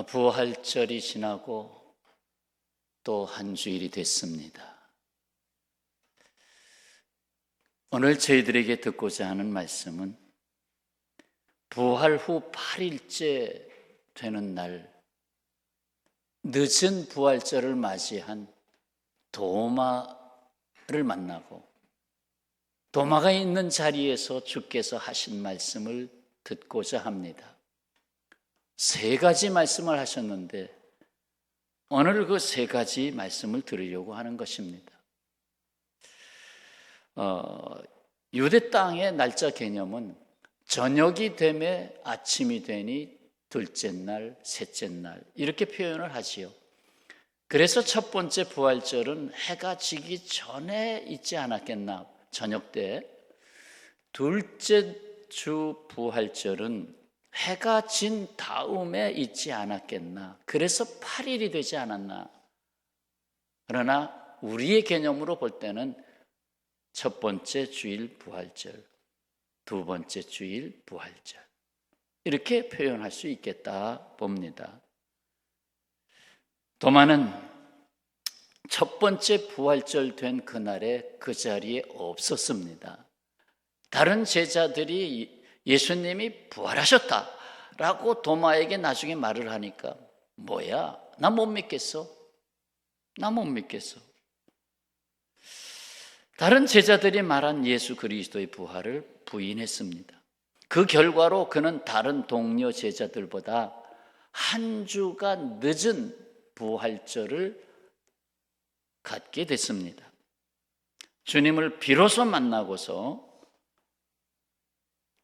부활절이 지나고 또 한 주일이 됐습니다. 오늘 저희들에게 듣고자 하는 말씀은 부활 후 8일째 되는 날, 늦은 부활절을 맞이한 도마를 만나고 도마가 있는 자리에서 주께서 하신 말씀을 듣고자 합니다. 세 가지 말씀을 하셨는데 오늘 그 세 가지 말씀을 들으려고 하는 것입니다. 유대 땅의 날짜 개념은 저녁이 되매 아침이 되니 둘째 날, 셋째 날 이렇게 표현을 하지요. 그래서 첫 번째 부활절은 해가 지기 전에 있지 않았겠나, 저녁 때. 둘째 주 부활절은 해가 진 다음에 있지 않았겠나, 그래서 8일이 되지 않았나. 그러나 우리의 개념으로 볼 때는 첫 번째 주일 부활절, 두 번째 주일 부활절 이렇게 표현할 수 있겠다 봅니다. 도마는 첫 번째 부활절 된 그날에 그 자리에 없었습니다. 다른 제자들이 예수님이 부활하셨다라고 도마에게 나중에 말을 하니까 뭐야? 나 못 믿겠어. 나 못 믿겠어. 다른 제자들이 말한 예수 그리스도의 부활을 부인했습니다. 그 결과로 그는 다른 동료 제자들보다 한 주가 늦은 부활절을 갖게 됐습니다. 주님을 비로소 만나고서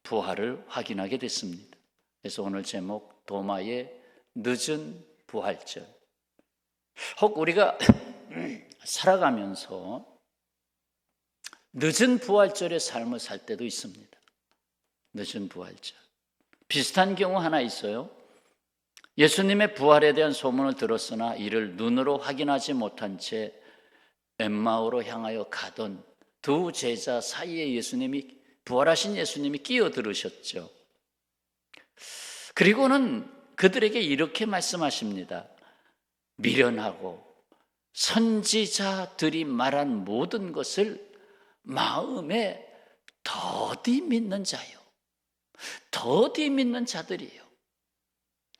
부활을 확인하게 됐습니다. 그래서 오늘 제목 도마의 늦은 부활절. 혹 우리가 살아가면서 늦은 부활절의 삶을 살 때도 있습니다. 늦은 부활절. 비슷한 경우 하나 있어요. 예수님의 부활에 대한 소문을 들었으나 이를 눈으로 확인하지 못한 채 엠마오로 향하여 가던 두 제자 사이에 부활하신 예수님이 끼어들으셨죠. 그리고는 그들에게 이렇게 말씀하십니다. 미련하고 선지자들이 말한 모든 것을 마음에 더디 믿는 자요. 더디 믿는 자들이에요.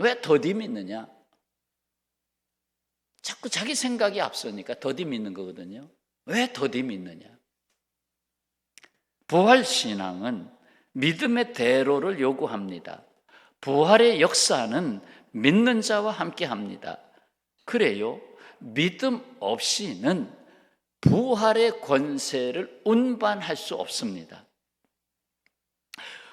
왜 더디 믿느냐? 자꾸 자기 생각이 앞서니까 더디 믿는 거거든요. 왜 더디 믿느냐? 부활신앙은 믿음의 대로를 요구합니다. 부활의 역사는 믿는 자와 함께 합니다. 그래요, 믿음 없이는 부활의 권세를 운반할 수 없습니다.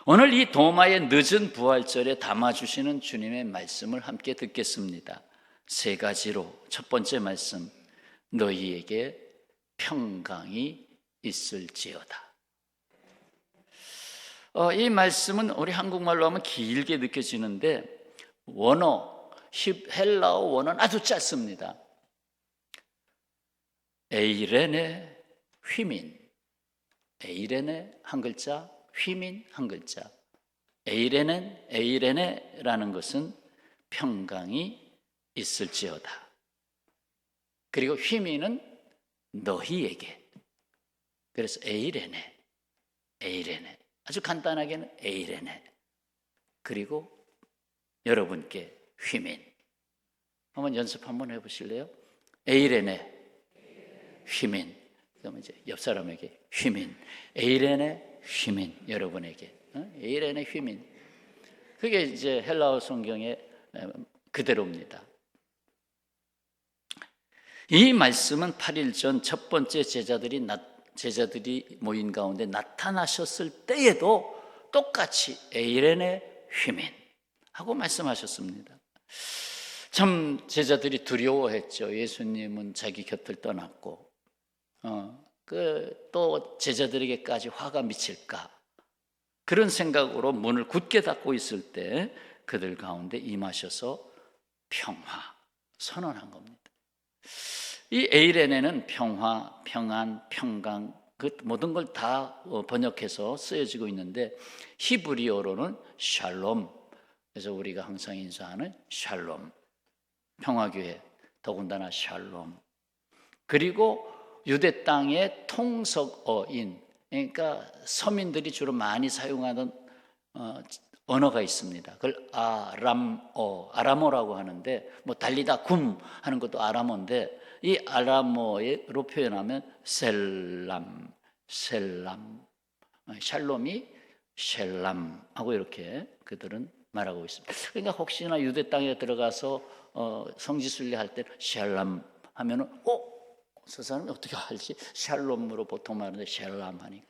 오늘 이 도마의 늦은 부활절에 담아주시는 주님의 말씀을 함께 듣겠습니다. 세 가지로. 첫 번째 말씀, 너희에게 평강이 있을지어다. 이 말씀은 우리 한국말로 하면 길게 느껴지는데 원어, 헬라어 원어는 아주 짧습니다. 에이레네 휘민, 에이레네 한 글자, 휘민 한 글자. 에이레네라는 것은 평강이 있을지어다. 그리고 휘민은 너희에게. 그래서 에이레네. 아주 간단하게는 에이레네. 그리고 여러분께 휘민. 한번 연습 한번 해보실래요? 에이레네 휘민. 그러면 이제 옆 사람에게 휘민. 에이레네 휘민. 여러분에게 에이레네 휘민. 그게 이제 헬라어 성경의 그대로입니다. 이 말씀은 8일 전 첫 번째 제자들이 모인 가운데 나타나셨을 때에도 똑같이 에이레네 휘민 하고 말씀하셨습니다. 참 제자들이 두려워했죠. 예수님은 자기 곁을 떠났고 또 제자들에게까지 화가 미칠까, 그런 생각으로 문을 굳게 닫고 있을 때 그들 가운데 임하셔서 평화 선언한 겁니다. 이 에이레네는 평화, 평안, 평강, 그 모든 걸 다 번역해서 쓰여지고 있는데 히브리어로는 샬롬. 그래서 우리가 항상 인사하는 샬롬, 평화교회, 더군다나 샬롬. 그리고 유대 땅의 통속어인, 그러니까 서민들이 주로 많이 사용하는 언어가 있습니다. 그걸 아람어라고 하는데, 뭐 달리다 굼 하는 것도 아람어인데, 이 아람어로 표현하면 셀람, 샬롬이 셸람하고 이렇게 그들은 말하고 있습니다. 그러니까 혹시나 유대 땅에 들어가서 성지순례 할 때 샬람 하면은 저 사람이 어떻게 할지 샬롬으로 보통 말하는데 샬람 하니까.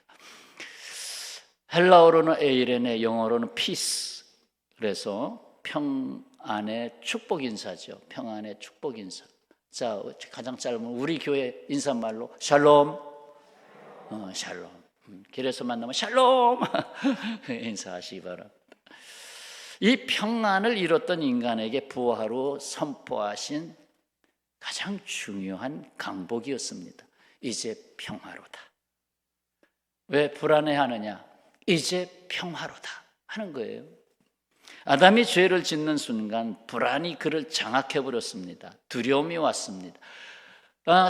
헬라어로는 에이레네, 영어로는 피스. 그래서 평안의 축복 인사죠. 평안의 축복 인사. 자, 가장 짧은 우리 교회 인사말로 샬롬. 샬롬. 길에서 만나면 샬롬 인사하시기 바랍니다. 이 평안을 잃었던 인간에게 부활로 선포하신 가장 중요한 강복이었습니다. 이제 평화로다. 왜 불안해하느냐? 이제 평화로다 하는 거예요. 아담이 죄를 짓는 순간 불안이 그를 장악해버렸습니다. 두려움이 왔습니다.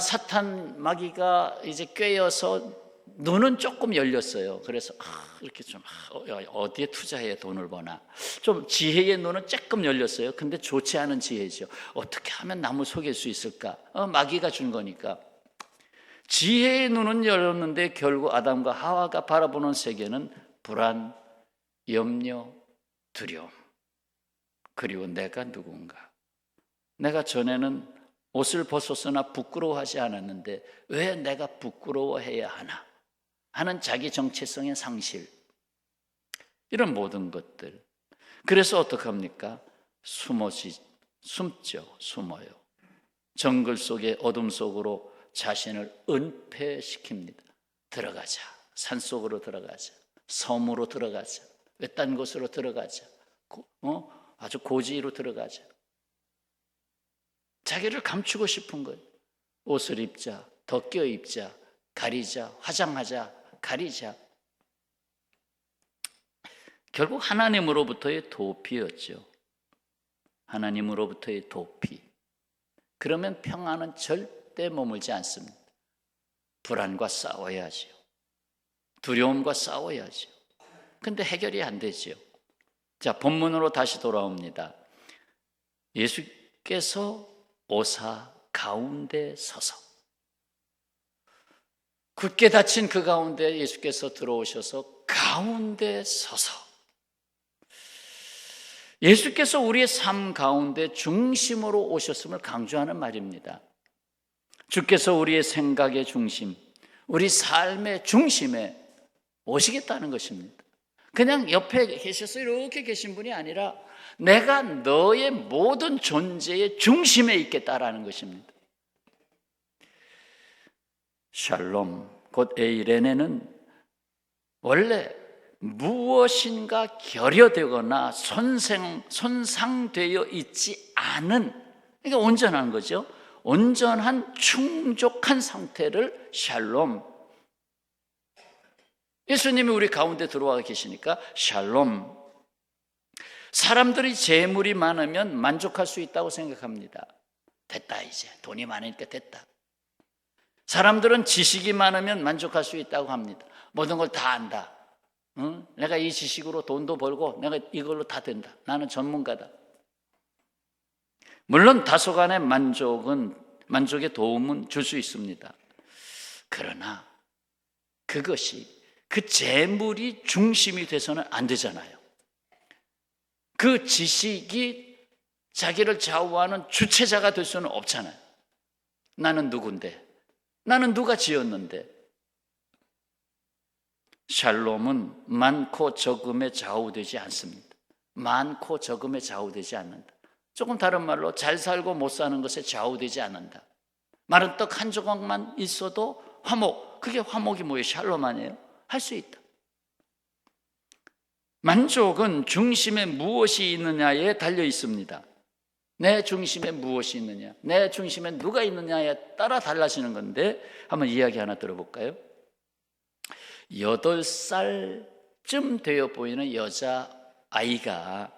사탄 마귀가 이제 꿰어서 눈은 조금 열렸어요. 그래서 이렇게 좀 어디에 투자해야 돈을 버나, 좀 지혜의 눈은 조금 열렸어요. 근데 좋지 않은 지혜죠. 어떻게 하면 남을 속일 수 있을까? 마귀가 준 거니까. 지혜의 눈은 열렸는데 결국 아담과 하와가 바라보는 세계는 불안, 염려, 두려움. 그리고 내가 누군가? 내가 전에는 옷을 벗었으나 부끄러워하지 않았는데 왜 내가 부끄러워해야 하나 하는 자기 정체성의 상실, 이런 모든 것들. 그래서 어떡합니까? 숨어요. 정글 속의 어둠 속으로 자신을 은폐시킵니다. 들어가자. 산속으로 들어가자. 섬으로 들어가자. 외딴 곳으로 들어가자. 아주 고지로 들어가자. 자기를 감추고 싶은 거예요. 옷을 입자, 더 껴입자, 가리자, 화장하자, 가리자. 결국 하나님으로부터의 도피였죠. 하나님으로부터의 도피. 그러면 평안은 절대 머물지 않습니다. 불안과 싸워야죠. 두려움과 싸워야죠. 근데 해결이 안 되죠. 자, 본문으로 다시 돌아옵니다. 예수께서 오사 가운데 서서, 굳게 닫힌 그 가운데 예수께서 들어오셔서 가운데 서서, 예수께서 우리의 삶 가운데 중심으로 오셨음을 강조하는 말입니다. 주께서 우리의 생각의 중심, 우리 삶의 중심에 오시겠다는 것입니다. 그냥 옆에 계셔서 이렇게 계신 분이 아니라 내가 너의 모든 존재의 중심에 있겠다라는 것입니다. 샬롬, 곧 에이레네는 원래 무엇인가 결여되거나 손상되어 있지 않은, 그러니까 온전한 거죠. 온전한 충족한 상태를 샬롬. 예수님이 우리 가운데 들어와 계시니까 샬롬. 사람들이 재물이 많으면 만족할 수 있다고 생각합니다. 됐다, 이제 돈이 많으니까 됐다. 사람들은 지식이 많으면 만족할 수 있다고 합니다. 모든 걸 다 안다. 내가 이 지식으로 돈도 벌고 내가 이걸로 다 된다. 나는 전문가다. 물론 다소간의 만족의 도움은 줄 수 있습니다. 그러나 그것이, 그 재물이 중심이 돼서는 안 되잖아요. 그 지식이 자기를 좌우하는 주체자가 될 수는 없잖아요. 나는 누군데? 나는 누가 지었는데? 샬롬은 많고 적음에 좌우되지 않습니다. 많고 적음에 좌우되지 않는다. 조금 다른 말로 잘 살고 못 사는 것에 좌우되지 않는다. 마른 떡 한 조각만 있어도 화목, 그게 화목이 뭐예요? 샬롬 아니에요? 할 수 있다. 만족은 중심에 무엇이 있느냐에 달려 있습니다. 내 중심에 무엇이 있느냐, 내 중심에 누가 있느냐에 따라 달라지는 건데, 한번 이야기 하나 들어볼까요? 8살쯤 되어 보이는 여자아이가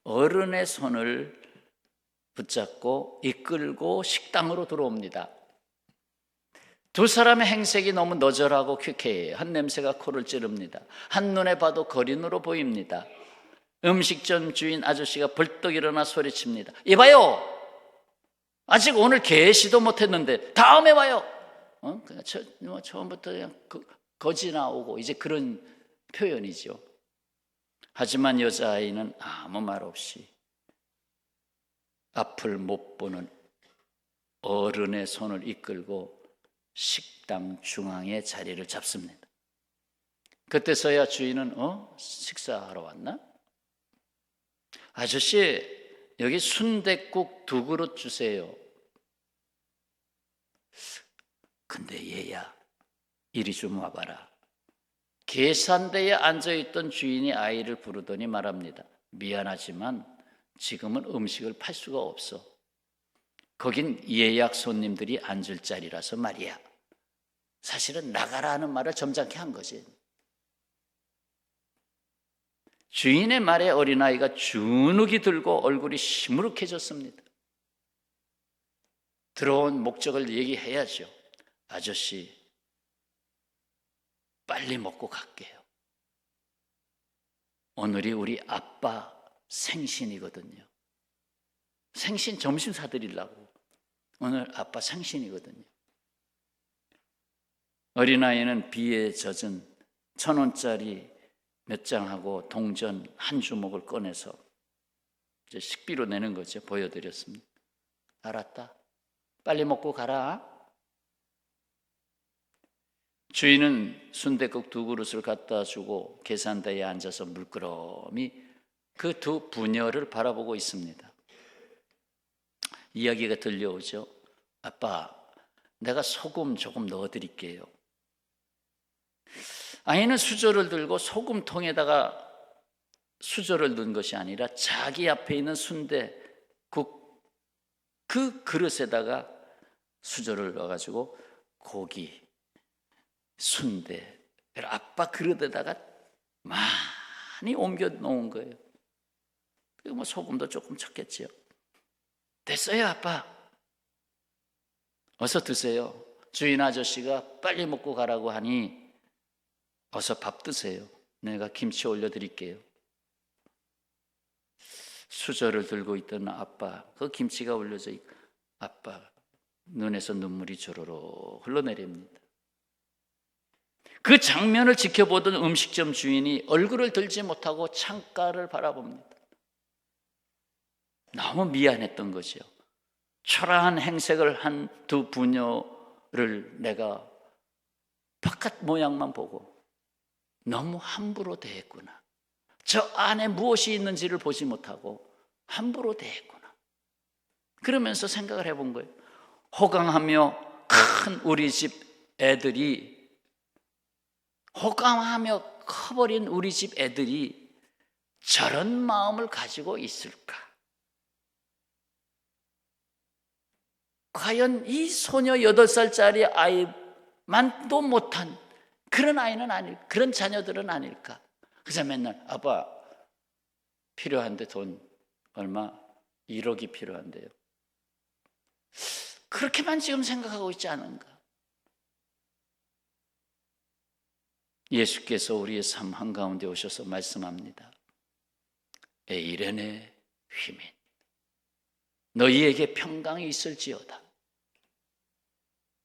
어른의 손을 붙잡고 이끌고 식당으로 들어옵니다. 두 사람의 행색이 너무 너절하고 쾌쾌해요. 한 냄새가 코를 찌릅니다. 한눈에 봐도 거린으로 보입니다. 음식점 주인 아저씨가 벌떡 일어나 소리칩니다. 이봐요, 아직 오늘 개시도 못했는데 다음에 와요. 그냥 처음부터 그냥 거지 나오고 이제 그런 표현이죠. 하지만 여자아이는 아무 말 없이 앞을 못 보는 어른의 손을 이끌고 식당 중앙에 자리를 잡습니다. 그때서야 주인은 식사하러 왔나? 아저씨, 여기 순댓국 2그릇 주세요. 근데 얘야, 이리 좀 와봐라. 계산대에 앉아있던 주인이 아이를 부르더니 말합니다. 미안하지만 지금은 음식을 팔 수가 없어. 거긴 예약 손님들이 앉을 자리라서 말이야. 사실은 나가라는 말을 점잖게 한 거지. 주인의 말에 어린아이가 주눅이 들고 얼굴이 시무룩해졌습니다. 들어온 목적을 얘기해야죠. 아저씨, 빨리 먹고 갈게요. 오늘이 우리 아빠 생신이거든요. 생신 점심 사드리려고. 오늘 아빠 생신이거든요. 어린아이는 비에 젖은 1,000원짜리 몇 장하고 동전 한 주먹을 꺼내서 이제 식비로 내는 거죠. 보여드렸습니다. 알았다. 빨리 먹고 가라. 주인은 순댓국 2그릇을 갖다 주고 계산대에 앉아서 물끄러미 그 2 부녀를 바라보고 있습니다. 이야기가 들려오죠. 아빠, 내가 소금 조금 넣어드릴게요. 아이는 수저를 들고 소금통에다가 수저를 넣은 것이 아니라 자기 앞에 있는 순댓국 그 그릇에다가 수저를 넣어가지고 고기, 순대, 아빠 그릇에다가 많이 옮겨 놓은 거예요. 그리고 뭐 소금도 조금 쳤겠지요. 됐어요, 아빠. 어서 드세요. 주인 아저씨가 빨리 먹고 가라고 하니 어서 밥 드세요. 내가 김치 올려드릴게요. 수저를 들고 있던 아빠, 그 김치가 올려져 있고 아빠 눈에서 눈물이 조로로 흘러내립니다. 그 장면을 지켜보던 음식점 주인이 얼굴을 들지 못하고 창가를 바라봅니다. 너무 미안했던 거죠. 초라한 행색을 한 2 부녀를 내가 바깥 모양만 보고 너무 함부로 대했구나. 저 안에 무엇이 있는지를 보지 못하고 함부로 대했구나. 그러면서 생각을 해본 거예요. 호강하며 큰 우리 집 애들이, 호강하며 커버린 우리 집 애들이 저런 마음을 가지고 있을까? 과연 이 소녀 8살짜리 아이만도 못한 그런 아이는 그런 자녀들은 아닐까? 그래서 맨날 아빠 필요한데 돈 얼마? 1억이 필요한데요. 그렇게만 지금 생각하고 있지 않은가? 예수께서 우리의 삶 한가운데 오셔서 말씀합니다. 에이레네 휘민, 너희에게 평강이 있을지어다.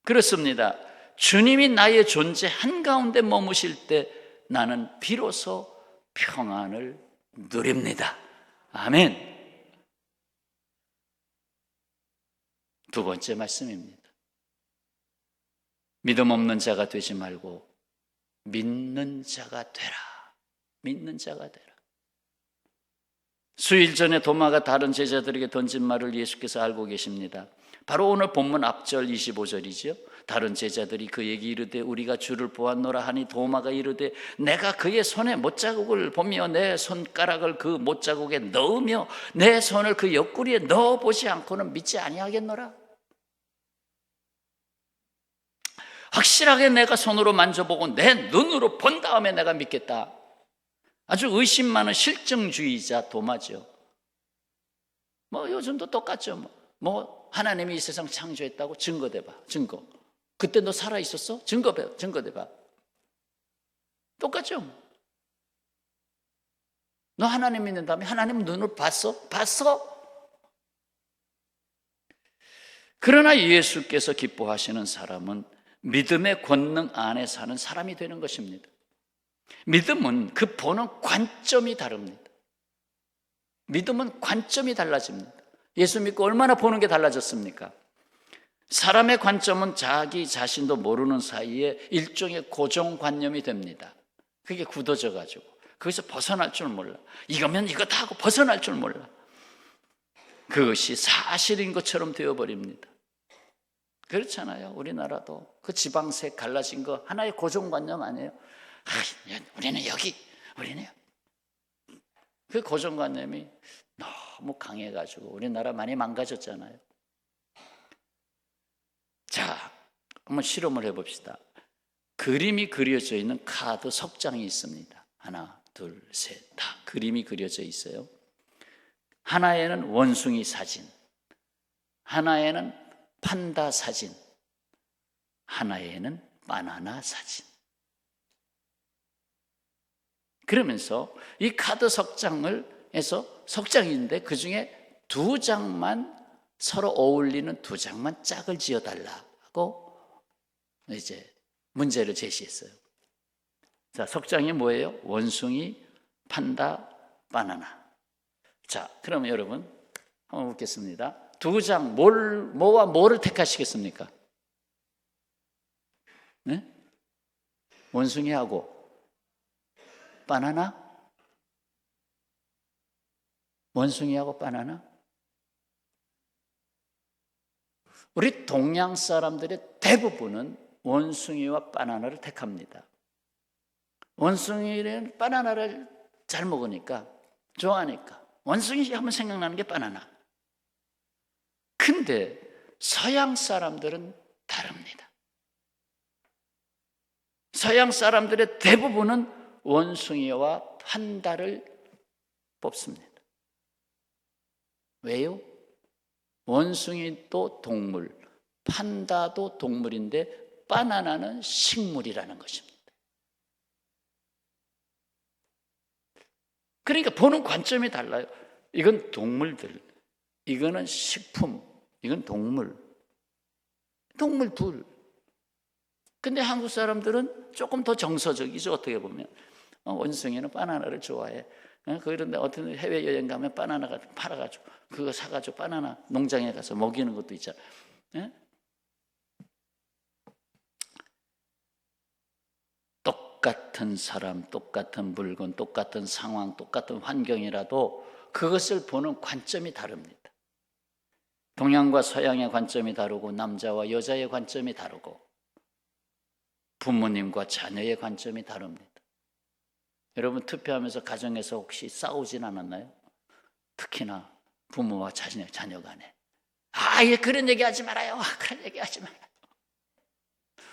그렇습니다. 주님이 나의 존재 한가운데 머무실 때 나는 비로소 평안을 누립니다. 아멘. 2번째 말씀입니다. 믿음 없는 자가 되지 말고 믿는 자가 되라. 믿는 자가 되라. 수일 전에 도마가 다른 제자들에게 던진 말을 예수께서 알고 계십니다. 바로 오늘 본문 앞절 25절이죠. 다른 제자들이 그에게 이르되 우리가 주를 보았노라 하니 도마가 이르되 내가 그의 손에 못자국을 보며 내 손가락을 그 못자국에 넣으며 내 손을 그 옆구리에 넣어보지 않고는 믿지 아니하겠노라. 확실하게 내가 손으로 만져보고 내 눈으로 본 다음에 내가 믿겠다. 아주 의심 많은 실증주의자 도마죠. 뭐 요즘도 똑같죠. 뭐 하나님이 이 세상 창조했다고 증거대봐. 증거. 그때 너 살아 있었어? 증거대봐. 똑같죠. 너 하나님 믿는 다음에 하나님 눈으로 봤어? 그러나 예수께서 기뻐하시는 사람은 믿음의 권능 안에 사는 사람이 되는 것입니다. 믿음은 그 보는 관점이 다릅니다. 믿음은 관점이 달라집니다. 예수 믿고 얼마나 보는 게 달라졌습니까? 사람의 관점은 자기 자신도 모르는 사이에 일종의 고정관념이 됩니다. 그게 굳어져 가지고 거기서 벗어날 줄 몰라. 이거면 이거다 하고 벗어날 줄 몰라. 그것이 사실인 것처럼 되어버립니다. 그렇잖아요. 우리나라도 그 지방색 갈라진 거 하나의 고정관념 아니에요? 우리는 여기, 우리는 그 고정관념이 너무 강해가지고 우리나라 많이 망가졌잖아요. 자, 한번 실험을 해봅시다. 그림이 그려져 있는 카드 석장이 있습니다. 하나, 둘, 셋, 다 그림이 그려져 있어요. 하나에는 원숭이 사진, 하나에는 판다 사진, 하나에는 바나나 사진. 그러면서 이 카드 석장을 해서 석장인데 그 중에 2장만 서로 어울리는 2장만 짝을 지어달라고 이제 문제를 제시했어요. 자, 석장이 뭐예요? 원숭이, 판다, 바나나. 자, 그러면 여러분 한번 묻겠습니다. 2장 뭐와 뭐를 택하시겠습니까? 네? 원숭이하고 바나나? 원숭이하고 바나나? 우리 동양 사람들의 대부분은 원숭이와 바나나를 택합니다. 원숭이는 바나나를 잘 먹으니까, 좋아하니까 원숭이 하면 생각나는 게 바나나. 근데 서양 사람들은 다릅니다. 서양 사람들의 대부분은 원숭이와 판다를 뽑습니다. 왜요? 원숭이도 동물, 판다도 동물인데 바나나는 식물이라는 것입니다. 그러니까 보는 관점이 달라요. 이건 동물들, 이거는 식품, 이건 동물 둘. 근데 한국 사람들은 조금 더 정서적이죠. 어떻게 보면 원숭이는 바나나를 좋아해. 그런데 어떤 해외여행 가면 바나나가 팔아가지고 그거 사가지고 바나나 농장에 가서 먹이는 것도 있잖아. 똑같은 사람, 똑같은 물건, 똑같은 상황, 똑같은 환경이라도 그것을 보는 관점이 다릅니다. 동양과 서양의 관점이 다르고 남자와 여자의 관점이 다르고 부모님과 자녀의 관점이 다릅니다. 여러분 투표하면서 가정에서 혹시 싸우진 않았나요? 특히나 부모와 자녀 간에. 예, 그런 얘기 하지 말아요. 그런 얘기 하지 말아요.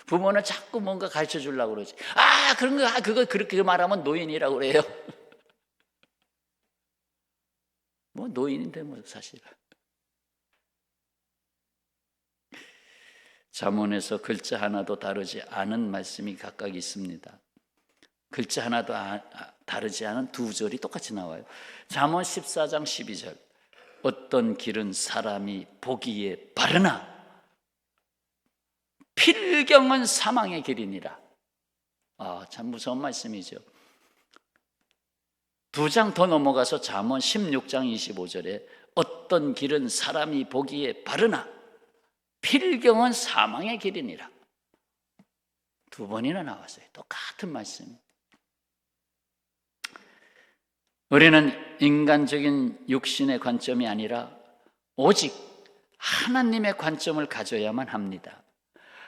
부모는 자꾸 뭔가 가르쳐 주려고 그러지. 그런 거, 그거 그렇게 말하면 노인이라고 그래요. 뭐 노인인데 뭐 사실. 잠언에서 글자 하나도 다르지 않은 말씀이 각각 있습니다. 글자 하나도 다르지 않은 2절이 똑같이 나와요. 잠언 14장 12절. 어떤 길은 사람이 보기에 바르나 필경은 사망의 길이니라. 참 무서운 말씀이죠. 2장 더 넘어가서 잠언 16장 25절에 어떤 길은 사람이 보기에 바르나 필경은 사망의 길이니라. 2번이나 나왔어요. 똑같은 말씀. 우리는 인간적인 육신의 관점이 아니라 오직 하나님의 관점을 가져야만 합니다.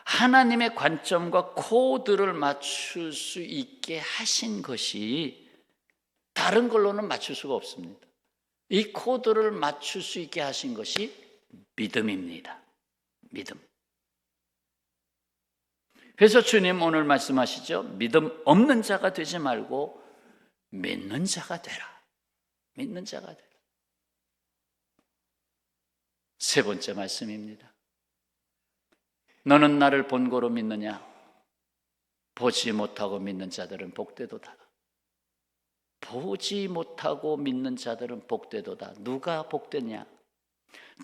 하나님의 관점과 코드를 맞출 수 있게 하신 것이 다른 걸로는 맞출 수가 없습니다. 이 코드를 맞출 수 있게 하신 것이 믿음입니다. 믿음. 그래서 주님 오늘 말씀하시죠. 믿음 없는 자가 되지 말고 믿는 자가 되라. 믿는 자가 되라. 세 번째 말씀입니다. 너는 나를 본고로 믿느냐? 보지 못하고 믿는 자들은 복되도다. 보지 못하고 믿는 자들은 복되도다. 누가 복되냐?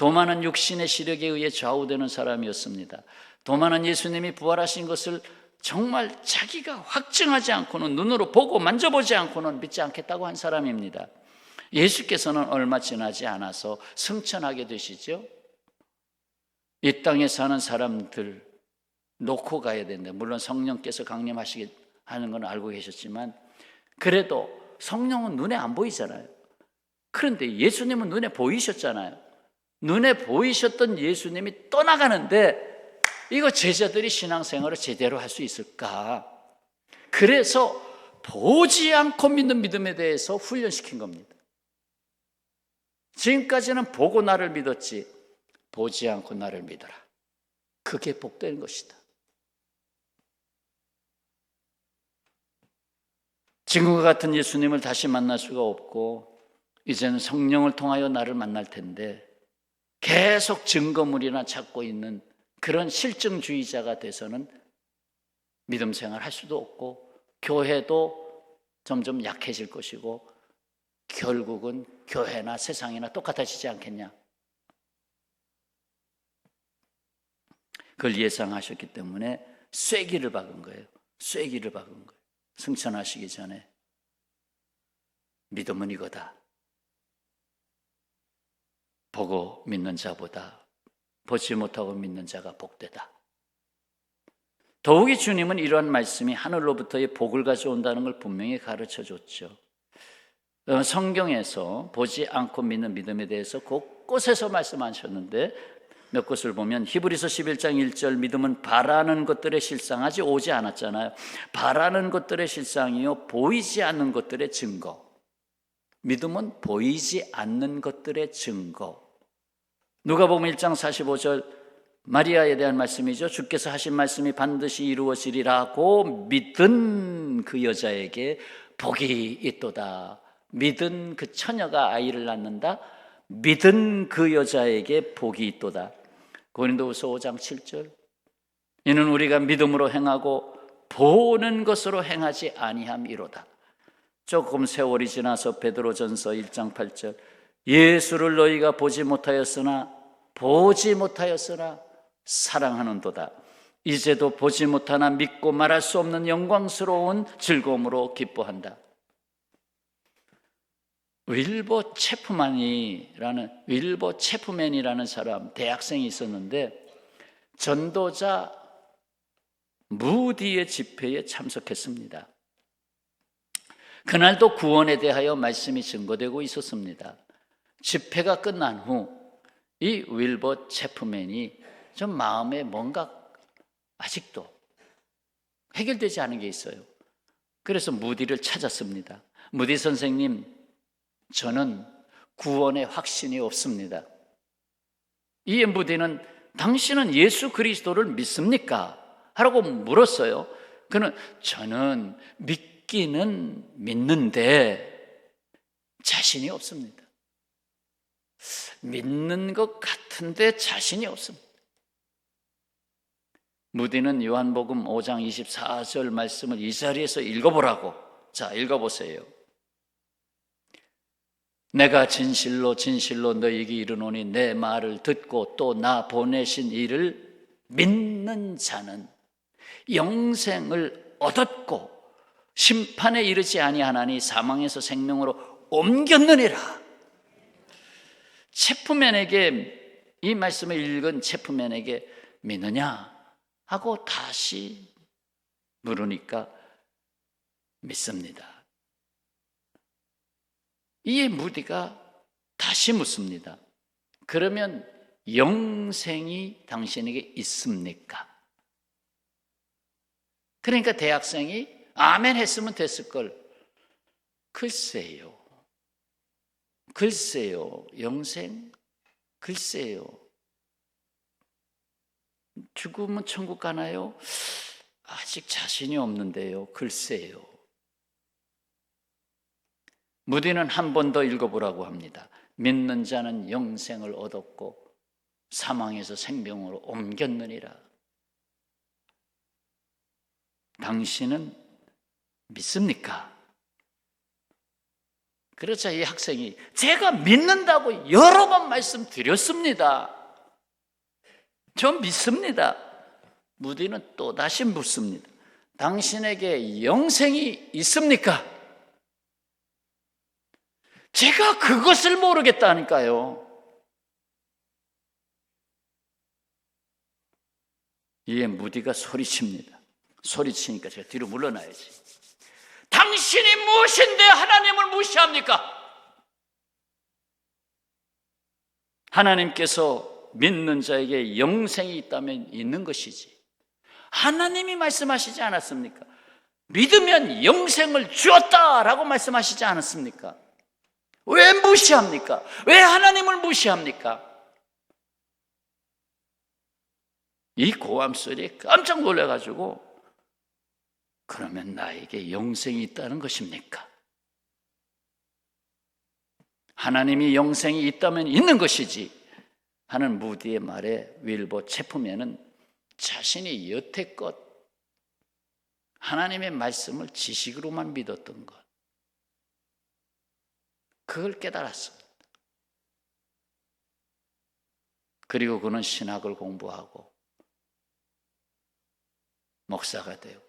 도마는 육신의 시력에 의해 좌우되는 사람이었습니다. 도마는 예수님이 부활하신 것을 정말 자기가 확증하지 않고는, 눈으로 보고 만져보지 않고는 믿지 않겠다고 한 사람입니다. 예수께서는 얼마 지나지 않아서 승천하게 되시죠. 이 땅에 사는 사람들 놓고 가야 되는데, 물론 성령께서 강림하시게 하는 건 알고 계셨지만, 그래도 성령은 눈에 안 보이잖아요. 그런데 예수님은 눈에 보이셨잖아요. 눈에 보이셨던 예수님이 떠나가는데 이거 제자들이 신앙생활을 제대로 할 수 있을까? 그래서 보지 않고 믿는 믿음에 대해서 훈련시킨 겁니다. 지금까지는 보고 나를 믿었지, 보지 않고 나를 믿어라. 그게 복된 것이다. 지금과 같은 예수님을 다시 만날 수가 없고, 이제는 성령을 통하여 나를 만날 텐데, 계속 증거물이나 찾고 있는 그런 실증주의자가 돼서는 믿음 생활 할 수도 없고, 교회도 점점 약해질 것이고, 결국은 교회나 세상이나 똑같아지지 않겠냐? 그걸 예상하셨기 때문에 쐐기를 박은 거예요. 쐐기를 박은 거예요. 승천하시기 전에 믿음은 이거다. 보고 믿는 자보다 보지 못하고 믿는 자가 복되다. 더욱이 주님은 이러한 말씀이 하늘로부터의 복을 가져온다는 걸 분명히 가르쳐 줬죠. 성경에서 보지 않고 믿는 믿음에 대해서 곳곳에서 말씀하셨는데, 몇 곳을 보면 히브리서 11장 1절, 믿음은 바라는 것들의 실상하지 오지 않았잖아요. 바라는 것들의 실상이요 보이지 않는 것들의 증거. 믿음은 보이지 않는 것들의 증거. 누가복음 1장 45절, 마리아에 대한 말씀이죠. 주께서 하신 말씀이 반드시 이루어지리라고 믿은 그 여자에게 복이 있도다. 믿은 그 처녀가 아이를 낳는다. 믿은 그 여자에게 복이 있도다. 고린도후서 5장 7절, 이는 우리가 믿음으로 행하고 보는 것으로 행하지 아니함이로다. 조금 세월이 지나서 베드로전서 1장 8절, 예수를 너희가 보지 못하였으나 사랑하는도다. 이제도 보지 못하나 믿고 말할 수 없는 영광스러운 즐거움으로 기뻐한다. 윌버 체프맨이라는 사람, 대학생이 있었는데 전도자 무디의 집회에 참석했습니다. 그날도 구원에 대하여 말씀이 증거되고 있었습니다. 집회가 끝난 후 이 윌버 체프맨이 좀 마음에 뭔가 아직도 해결되지 않은 게 있어요. 그래서 무디를 찾았습니다. 무디 선생님, 저는 구원의 확신이 없습니다. 이에 무디는 당신은 예수 그리스도를 믿습니까? 하라고 물었어요. 그는 저는 믿기는 믿는데 자신이 없습니다. 믿는 것 같은데 자신이 없습니다. 무디는 요한복음 5장 24절 말씀을 이 자리에서 읽어보라고. 자, 읽어보세요. 내가 진실로 너희에게 이르노니 내 말을 듣고 또 나 보내신 이를 믿는 자는 영생을 얻었고 심판에 이르지 아니하나니 사망에서 생명으로 옮겼느니라. 체프맨에게, 이 말씀을 읽은 체프맨에게 믿느냐 하고 다시 물으니까 믿습니다. 이에 무디가 다시 묻습니다. 그러면 영생이 당신에게 있습니까? 그러니까 대학생이 아멘 했으면 됐을 걸. 글쎄요, 영생? 글쎄요. 죽으면 천국 가나요? 아직 자신이 없는데요. 글쎄요. 무디는 한 번 더 읽어보라고 합니다. 믿는 자는 영생을 얻었고 사망에서 생명으로 옮겼느니라. 당신은 믿습니까? 그렇자 이 학생이 제가 믿는다고 여러 번 말씀드렸습니다. 전 믿습니다. 무디는 또다시 묻습니다. 당신에게 영생이 있습니까? 제가 그것을 모르겠다니까요. 이에 무디가 소리칩니다. 소리치니까 제가 뒤로 물러나야지. 당신이 무엇인데 하나님을 무시합니까? 하나님께서 믿는 자에게 영생이 있다면 있는 것이지, 하나님이 말씀하시지 않았습니까? 믿으면 영생을 주었다라고 말씀하시지 않았습니까? 왜 무시합니까? 왜 하나님을 무시합니까? 이 고함 소리에 깜짝 놀라가지고, 그러면 나에게 영생이 있다는 것입니까? 하나님이 영생이 있다면 있는 것이지 하는 무디의 말에 윌버 체프맨은 자신이 여태껏 하나님의 말씀을 지식으로만 믿었던 것, 그걸 깨달았습니다. 그리고 그는 신학을 공부하고 목사가 되고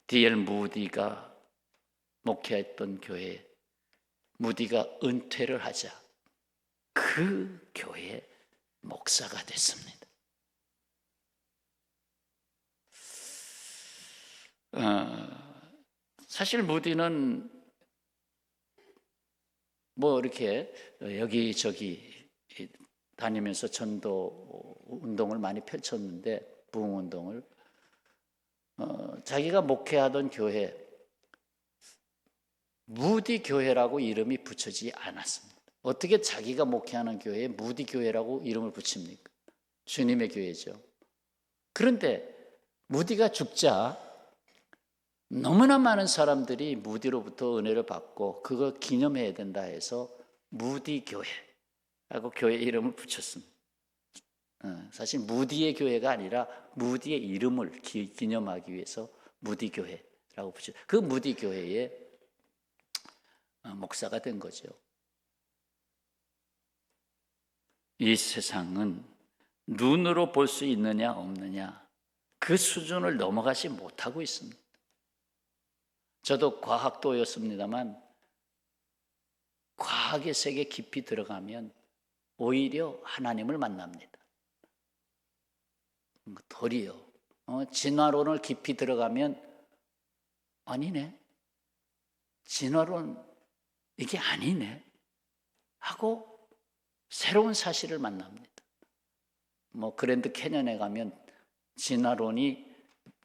D.L. 무디가 목회했던 교회, 무디가 은퇴를 하자 그 교회의 목사가 됐습니다. 사실 무디는 뭐 이렇게 여기저기 다니면서 전도 운동을 많이 펼쳤는데, 부흥운동을 자기가 목회하던 교회, 무디 교회라고 이름이 붙여지지 않았습니다. 어떻게 자기가 목회하는 교회에 무디 교회라고 이름을 붙입니까? 주님의 교회죠. 그런데 무디가 죽자 너무나 많은 사람들이 무디로부터 은혜를 받고 그걸 기념해야 된다 해서 무디 교회라고 교회 이름을 붙였습니다. 사실 무디의 교회가 아니라 무디의 이름을 기념하기 위해서 무디 교회라고 붙였어요. 그 무디 교회의 목사가 된 거죠. 이 세상은 눈으로 볼 수 있느냐 없느냐 그 수준을 넘어가지 못하고 있습니다. 저도 과학도였습니다만 과학의 세계 깊이 들어가면 오히려 하나님을 만납니다. 도리어 진화론을 깊이 들어가면 아니네, 진화론 이게 아니네 하고 새로운 사실을 만납니다. 뭐 그랜드 캐년에 가면 진화론이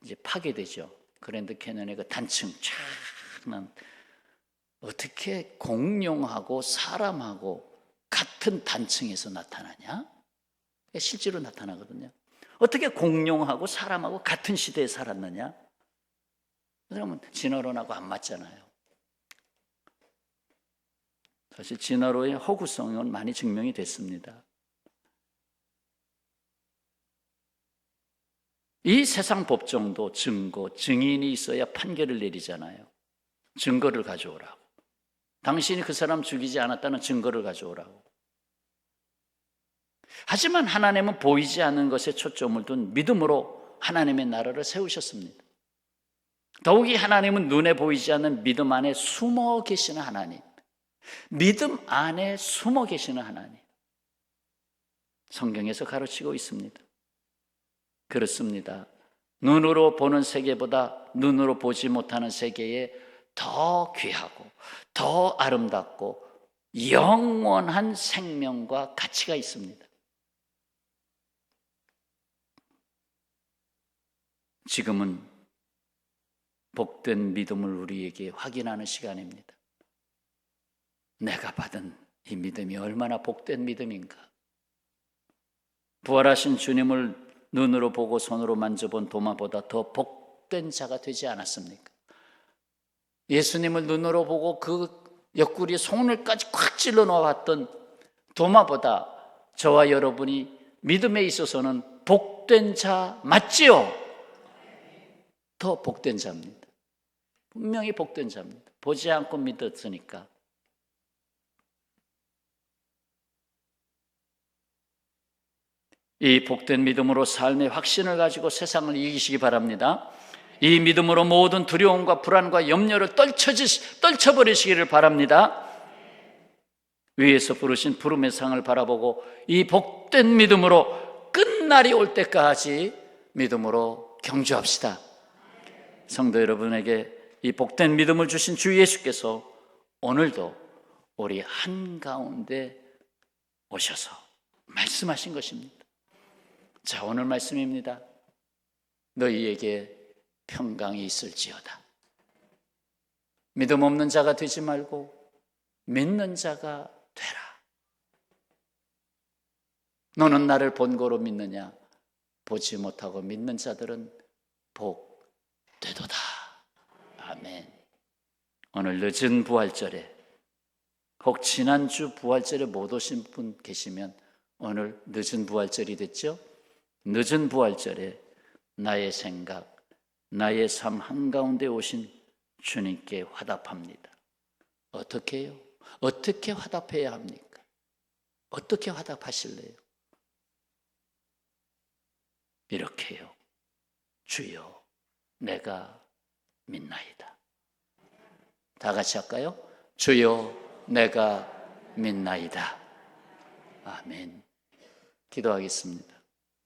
이제 파괴되죠. 그랜드 캐년의 그 단층 쫙, 어떻게 공룡하고 사람하고 같은 단층에서 나타나냐? 실제로 나타나거든요. 어떻게 공룡하고 사람하고 같은 시대에 살았느냐? 그러면 진화론하고 안 맞잖아요. 사실 진화론의 허구성은 많이 증명이 됐습니다. 이 세상 법정도 증거, 증인이 있어야 판결을 내리잖아요. 증거를 가져오라고. 당신이 그 사람 죽이지 않았다는 증거를 가져오라고. 하지만 하나님은 보이지 않는 것에 초점을 둔 믿음으로 하나님의 나라를 세우셨습니다. 더욱이 하나님은 눈에 보이지 않는 믿음 안에 숨어 계시는 하나님, 믿음 안에 숨어 계시는 하나님, 성경에서 가르치고 있습니다. 그렇습니다. 눈으로 보는 세계보다 눈으로 보지 못하는 세계에 더 귀하고 더 아름답고 영원한 생명과 가치가 있습니다. 지금은 복된 믿음을 우리에게 확인하는 시간입니다. 내가 받은 이 믿음이 얼마나 복된 믿음인가. 부활하신 주님을 눈으로 보고 손으로 만져본 도마보다 더 복된 자가 되지 않았습니까? 예수님을 눈으로 보고 그 옆구리에 손을까지 콱 찔러 넣어왔던 도마보다 저와 여러분이 믿음에 있어서는 복된 자 맞지요? 더 복된 자입니다. 분명히 복된 자입니다. 보지 않고 믿었으니까. 이 복된 믿음으로 삶의 확신을 가지고 세상을 이기시기 바랍니다. 이 믿음으로 모든 두려움과 불안과 염려를 떨쳐버리시기를 바랍니다. 위에서 부르신 부름의 상을 바라보고 이 복된 믿음으로 끝날이 올 때까지 믿음으로 경주합시다. 성도 여러분에게 이 복된 믿음을 주신 주 예수께서 오늘도 우리 한가운데 오셔서 말씀하신 것입니다. 자, 오늘 말씀입니다. 너희에게 평강이 있을지어다. 믿음 없는 자가 되지 말고 믿는 자가 되라. 너는 나를 본고로 믿느냐? 보지 못하고 믿는 자들은 복되도다. 아멘. 오늘 늦은 부활절에, 혹 지난주 부활절에 못 오신 분 계시면 오늘 늦은 부활절이 됐죠? 늦은 부활절에 나의 생각, 나의 삶 한가운데 오신 주님께 화답합니다. 어떻게 해요? 어떻게 화답해야 합니까? 어떻게 화답하실래요? 이렇게요. 주여, 내가 믿나이다. 다 같이 할까요? 주여, 내가 믿나이다. 아멘. 기도하겠습니다.